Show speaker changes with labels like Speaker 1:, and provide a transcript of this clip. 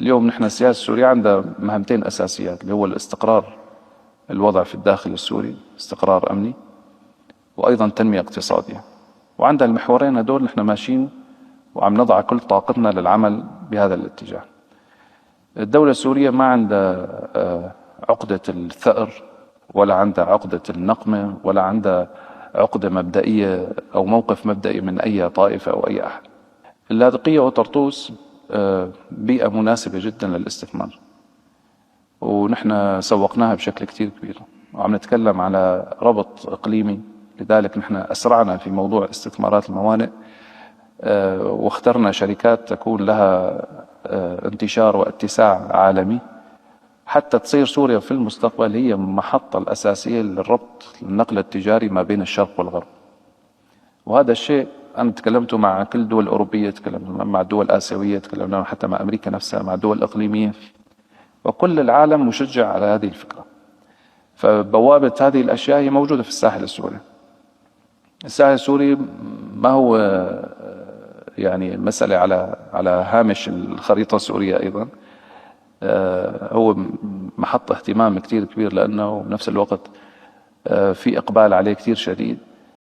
Speaker 1: اليوم نحن السياسة السورية عندها مهمتين أساسيات، اللي هو الاستقرار الوضع في الداخل السوري، استقرار أمني، وأيضا تنمية اقتصادية. وعندها المحورين هدول نحن ماشيين وعم نضع كل طاقتنا للعمل بهذا الاتجاه. الدولة السورية ما عندها عقدة الثأر، ولا عندها عقدة النقمة، ولا عندها عقدة مبدئية أو موقف مبدئي من أي طائفة أو أي أحد. اللاذقية وطرطوس بيئة مناسبة جدا للاستثمار، ونحن سوقناها بشكل كتير كبير، وعم نتكلم على ربط إقليمي. لذلك نحن أسرعنا في موضوع استثمارات الموانئ، واخترنا شركات تكون لها انتشار واتساع عالمي، حتى تصير سوريا في المستقبل هي المحطة الأساسية للربط النقل التجاري ما بين الشرق والغرب. وهذا الشيء أنا تكلمت مع كل الدول الأوروبية، تكلمنا مع الدول الآسيوية، تكلمنا حتى مع أمريكا نفسها، مع الدول الإقليمية، وكل العالم مشجع على هذه الفكرة. فبوابة هذه الأشياء هي موجودة في الساحل السوري. الساحل السوري ما هو يعني مسألة على هامش الخريطة السورية، أيضا هو محط اهتمام كتير كبير، لأنه بنفس الوقت في إقبال عليه كتير شديد.